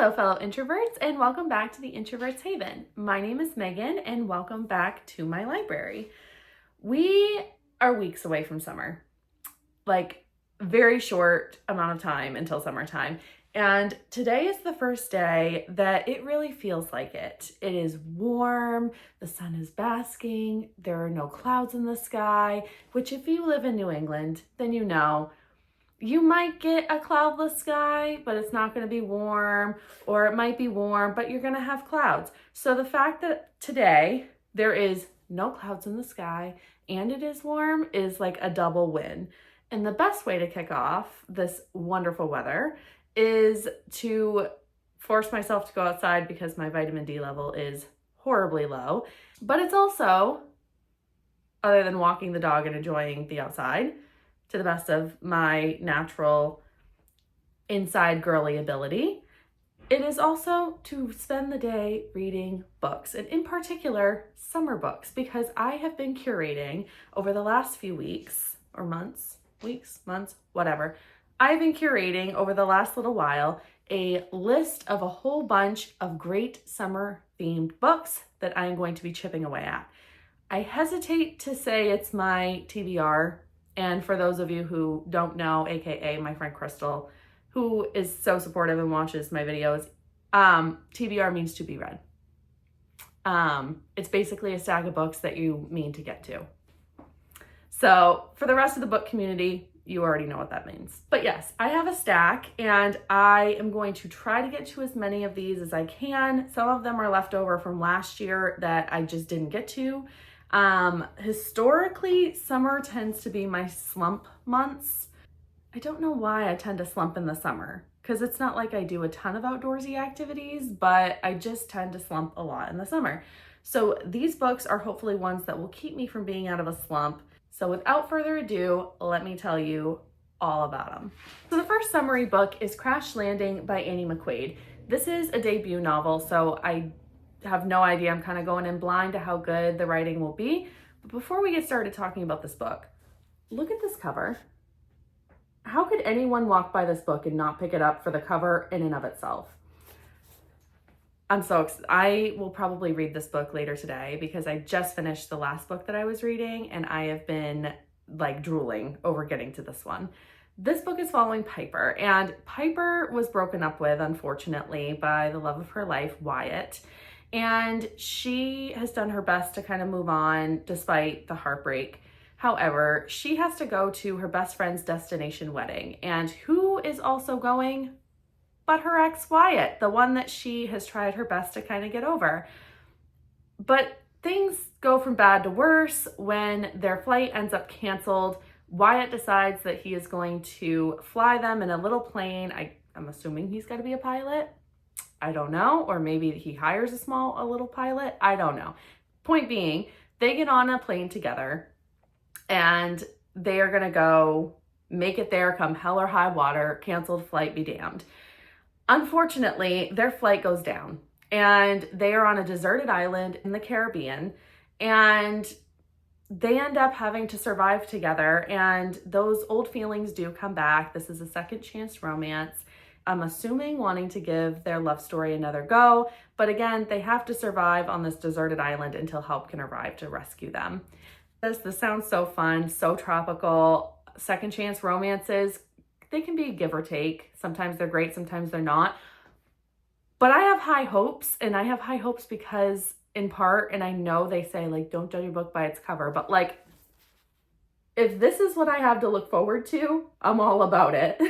Hello, fellow introverts, and welcome back to the Introverts Haven. My name is Megan, and welcome back to my library. We are weeks away from summer, like very short amount of time until summertime. And today is the first day that it really feels like it. It is warm, the sun is basking, there are no clouds in the sky, which if you live in New England, then you know. You might get a cloudless sky, but it's not going to be warm, or it might be warm, but you're going to have clouds. So the fact that today there is no clouds in the sky and it is warm is like a double win. And the best way to kick off this wonderful weather is to force myself to go outside because my vitamin D level is horribly low. But it's also, other than walking the dog and enjoying the outside, to the best of my natural inside girly ability, it is also to spend the day reading books, and in particular, summer books, because I have been curating over the last few weeks or months, whatever. I've been curating over the last little while a list of a whole bunch of great summer themed books that I am going to be chipping away at. I hesitate to say it's my TBR. And for those of you who don't know, AKA my friend Crystal, who is so supportive and watches my videos, TBR means to be read. It's basically a stack of books that you mean to get to. So for the rest of the book community, you already know what that means. But yes, I have a stack and I am going to try to get to as many of these as I can. Some of them are left over from last year that I just didn't get to. Historically, summer tends to be my slump months. I don't know why I tend to slump in the summer, because it's not like I do a ton of outdoorsy activities, but I just tend to slump a lot in the summer. So these books are hopefully ones that will keep me from being out of a slump. So without further ado, let me tell you all about them. So the first summary book is Crash Landing by Annie McQuaid. This is a debut novel, so I have no idea. I'm kind of going in blind to how good the writing will be. But before we get started talking about this book, look at this cover. How could anyone walk by this book and not pick it up for the cover in and of itself? I'm so excited. I will probably read this book later today because I just finished the last book that I was reading and I have been like drooling over getting to this one. This book is following Piper, and Piper was broken up with, unfortunately, by the love of her life, Wyatt. And she has done her best to kind of move on despite the heartbreak. However, she has to go to her best friend's destination wedding. And who is also going but her ex Wyatt, the one that she has tried her best to kind of get over. But things go from bad to worse when their flight ends up canceled. Wyatt decides that he is going to fly them in a little plane. I'm assuming he's got to be a pilot. I don't know, or maybe he hires a little pilot. I don't know. Point being, they get on a plane together and they are going to go make it there, come hell or high water, canceled flight be damned. Unfortunately, their flight goes down and they are on a deserted island in the Caribbean and they end up having to survive together, and those old feelings do come back. This is a second chance romance. I'm assuming wanting to give their love story another go, but again, they have to survive on this deserted island until help can arrive to rescue them. This sounds so fun, so tropical. Second chance romances, they can be give or take. Sometimes they're great, sometimes they're not. But I have high hopes, and I have high hopes because in part, and I know they say like, don't judge a book by its cover, but like, if this is what I have to look forward to, I'm all about it.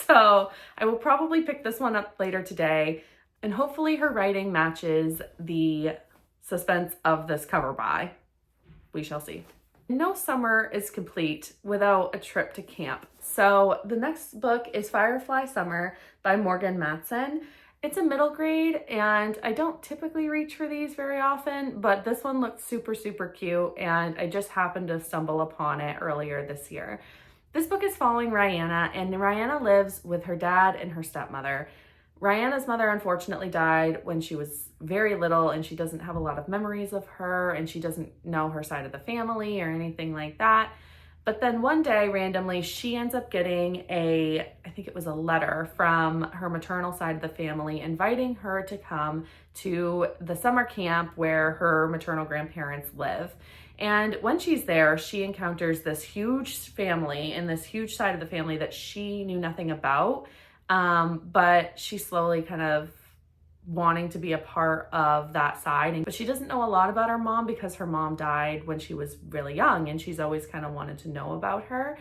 So I will probably pick this one up later today, and hopefully her writing matches the suspense of this cover by. We shall see. No summer is complete without a trip to camp. So the next book is Firefly Summer by Matson. It's a middle grade, and I don't typically reach for these very often, but this one looks super, super cute, and I just happened to stumble upon it earlier this year. This book is following Rihanna, and Rihanna lives with her dad and her stepmother. Rihanna's mother unfortunately died when she was very little, and she doesn't have a lot of memories of her, and she doesn't know her side of the family or anything like that. But then one day, randomly, she ends up getting I think it was a letter from her maternal side of the family inviting her to come to the summer camp where her maternal grandparents live. And when she's there, she encounters this huge family and this huge side of the family that she knew nothing about. But she slowly kind of wanting to be a part of that side. But she doesn't know a lot about her mom because her mom died when she was really young, and she's always kind of wanted to know about her.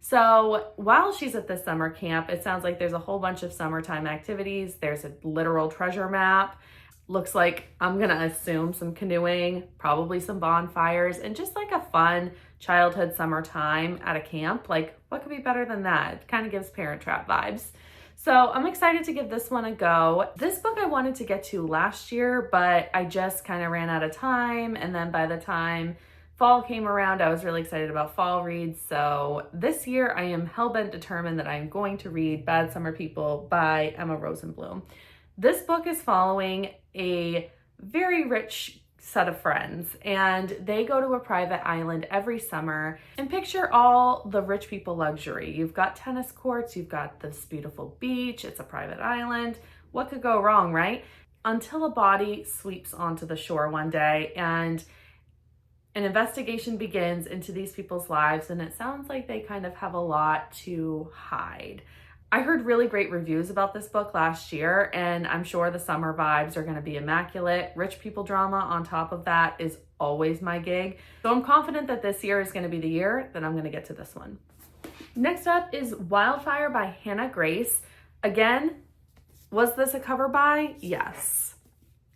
So while she's at this summer camp, it sounds like there's a whole bunch of summertime activities. There's a literal treasure map. Looks like, I'm gonna assume, some canoeing, probably some bonfires, and just like a fun childhood summertime at a camp. Like, what could be better than that? It kind of gives Parent Trap vibes. So I'm excited to give this one a go. This book I wanted to get to last year, but I just kind of ran out of time. And then by the time fall came around, I was really excited about fall reads. So this year I am hellbent determined that I'm going to read Bad Summer People by Emma Rosenblum. This book is following a very rich set of friends, and they go to a private island every summer. And picture all the rich people luxury. You've got tennis courts, you've got this beautiful beach, it's a private island. What could go wrong, right? Until a body sweeps onto the shore one day and an investigation begins into these people's lives, and it sounds like they kind of have a lot to hide. I heard really great reviews about this book last year, and I'm sure the summer vibes are going to be immaculate. Rich people drama on top of that is always my gig. So I'm confident that this year is going to be the year that I'm going to get to this one. Next up is Wildfire by Hannah Grace. Again, was this a cover buy? Yes.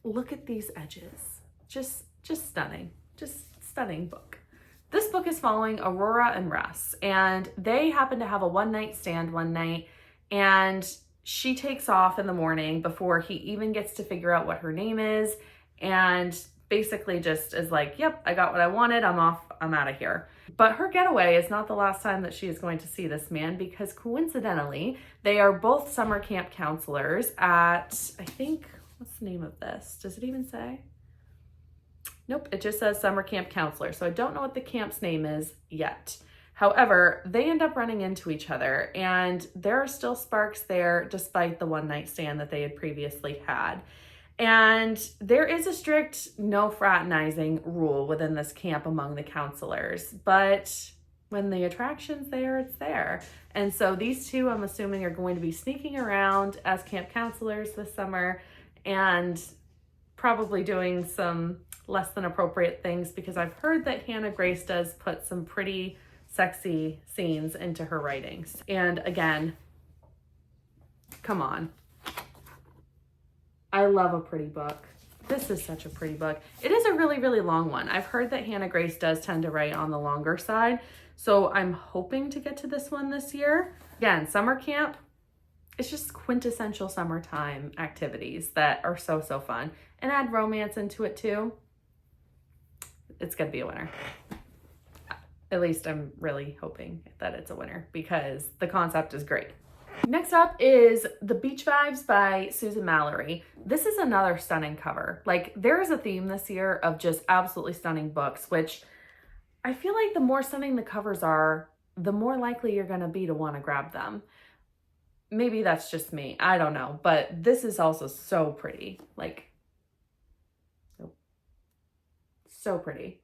Look at these edges. Just stunning. Just stunning book. This book is following Aurora and Russ, and they happen to have a one-night stand one night. And she takes off in the morning before he even gets to figure out what her name is, and basically just is like, yep, I got what I wanted, I'm off, I'm out of here. But her getaway is not the last time that she is going to see this man, because coincidentally, they are both summer camp counselors at, I think, what's the name of this? Does it even say? Nope, it just says summer camp counselor. So I don't know what the camp's name is yet. However, they end up running into each other, and there are still sparks there despite the one night stand that they had previously had. And there is a strict no fraternizing rule within this camp among the counselors, but when the attraction's there, it's there. And so these two, I'm assuming, are going to be sneaking around as camp counselors this summer and probably doing some less than appropriate things, because I've heard that Hannah Grace does put some pretty sexy scenes into her writings. And again, come on. I love a pretty book. This is such a pretty book. It is a really, really long one. I've heard that Hannah Grace does tend to write on the longer side, so I'm hoping to get to this one this year. Again, summer camp, it's just quintessential summertime activities that are so, so fun. And add romance into it too. It's gonna be a winner. At least I'm really hoping that it's a winner, because the concept is great. Next up is The Beach Vibes by Susan Mallery. This is another stunning cover. Like, there is a theme this year of just absolutely stunning books, which I feel like the more stunning the covers are, the more likely you're gonna be to wanna grab them. Maybe that's just me, I don't know, but this is also so pretty. Like, so pretty.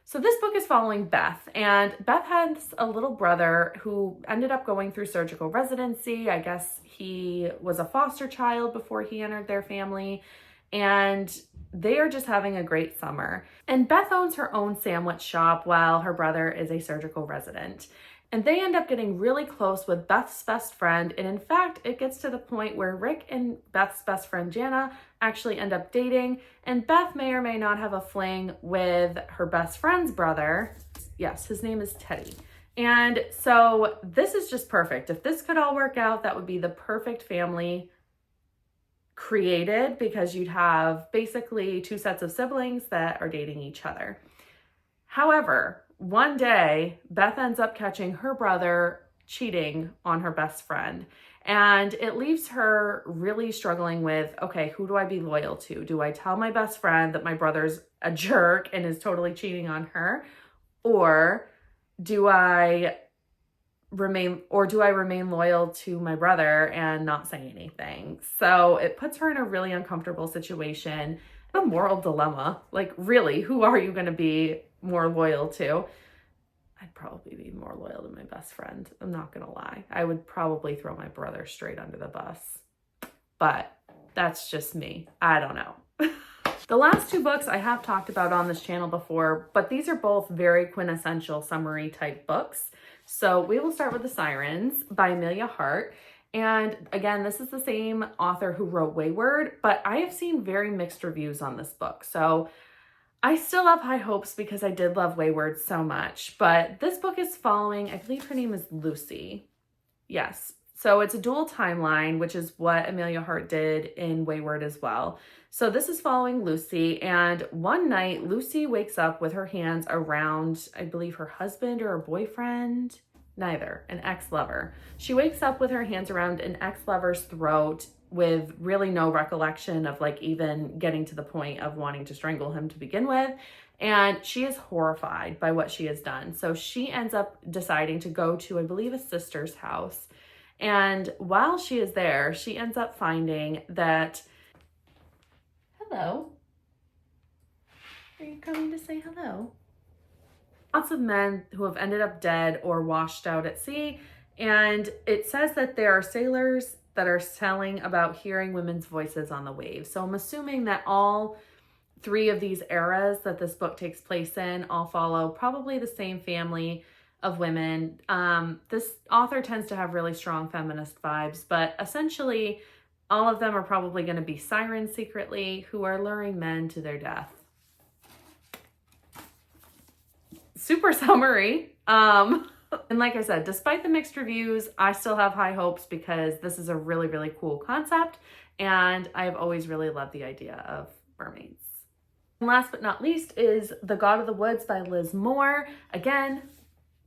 So this book is following Beth, and Beth has a little brother who ended up going through surgical residency. I guess he was a foster child before he entered their family, and they are just having a great summer. And Beth owns her own sandwich shop while her brother is a surgical resident. And they end up getting really close with Beth's best friend. And in fact, it gets to the point where Rick and Beth's best friend, Jana, actually end up dating. And Beth may or may not have a fling with her best friend's brother. Yes, his name is Teddy. And so this is just perfect. If this could all work out, that would be the perfect family created, because you'd have basically two sets of siblings that are dating each other. However, one day, Beth ends up catching her brother cheating on her best friend. And it leaves her really struggling with, okay, who do I be loyal to? Do I tell my best friend that my brother's a jerk and is totally cheating on her? Or do I remain loyal to my brother and not say anything? So it puts her in a really uncomfortable situation, a moral dilemma. Like, really, who are you going to be more loyal to? I'd probably be more loyal to my best friend. I'm not going to lie. I would probably throw my brother straight under the bus. But that's just me. I don't know. The last two books I have talked about on this channel before, but these are both very quintessential summary type books. So we will start with The Sirens by Emilia Hart. And again, this is the same author who wrote Wayward, but I have seen very mixed reviews on this book. So I still have high hopes because I did love Wayward so much. But this book is following, I believe her name is Lucy. Yes. So it's a dual timeline, which is what Emilia Hart did in Wayward as well. So this is following Lucy, and one night Lucy wakes up with her hands around, I believe, her husband or her boyfriend, neither, an ex-lover. She wakes up with her hands around an ex-lover's throat with really no recollection of like even getting to the point of wanting to strangle him to begin with. And she is horrified by what she has done. So she ends up deciding to go to, I believe, a sister's house. And while she is there, she ends up finding that, hello, are you coming to say hello? Lots of men who have ended up dead or washed out at sea. And it says that there are sailors that are telling about hearing women's voices on the waves. So I'm assuming that all three of these eras that this book takes place in all follow probably the same family of women. This author tends to have really strong feminist vibes, but essentially all of them are probably going to be sirens secretly who are luring men to their death. Super summary. And like I said, despite the mixed reviews, I still have high hopes because this is a really, really cool concept. And I've always really loved the idea of mermaids. And last but not least is The God of the Woods by Liz Moore. Again,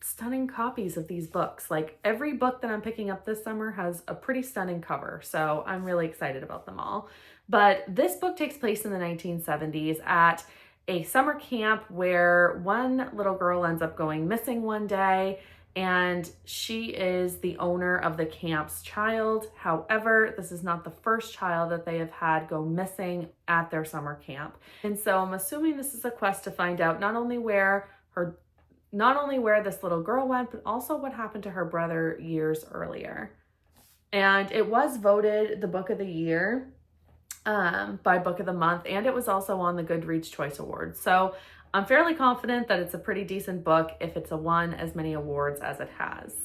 stunning copies of these books. Like every book that I'm picking up this summer has a pretty stunning cover. So I'm really excited about them all. But this book takes place in the 1970s at a summer camp where one little girl ends up going missing one day, and she is the owner of the camp's child. However, this is not the first child that they have had go missing at their summer camp. And so I'm assuming this is a quest to find out not only where this little girl went, but also what happened to her brother years earlier. And it was voted the book of the year by Book of the Month, and it was also on the Goodreads Choice Awards. So I'm fairly confident that it's a pretty decent book if it's won as many awards as it has.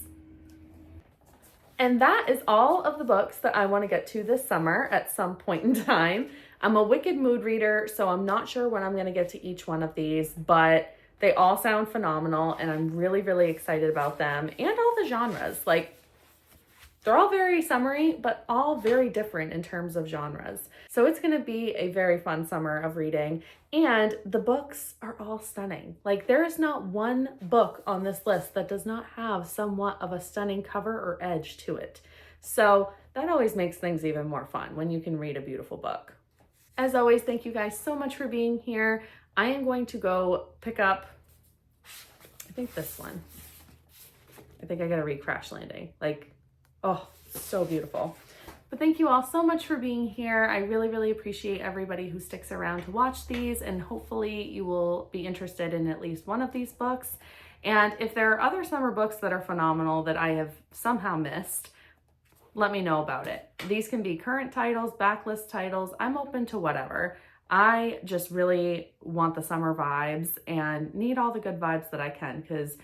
And that is all of the books that I want to get to this summer at some point in time. I'm a wicked mood reader, so I'm not sure when I'm going to get to each one of these, but they all sound phenomenal and I'm really, really excited about them and all the genres. Like, they're all very summary, but all very different in terms of genres. So it's going to be a very fun summer of reading, and the books are all stunning. Like, there is not one book on this list that does not have somewhat of a stunning cover or edge to it. So that always makes things even more fun when you can read a beautiful book. As always, thank you guys so much for being here. I am going to go pick up, I think this one. I think I gotta read Crash Landing. Like, oh, so beautiful. But thank you all so much for being here. I really, really appreciate everybody who sticks around to watch these, and hopefully you will be interested in at least one of these books. And if there are other summer books that are phenomenal that I have somehow missed, let me know about it. These can be current titles, backlist titles. I'm open to whatever. I just really want the summer vibes and need all the good vibes that I can, because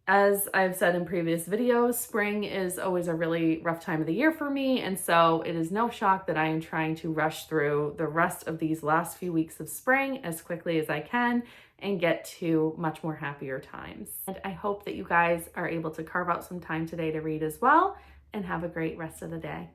as I've said in previous videos, spring is always a really rough time of the year for me, and so it is no shock that I am trying to rush through the rest of these last few weeks of spring as quickly as I can and get to much more happier times. And I hope that you guys are able to carve out some time today to read as well, and have a great rest of the day.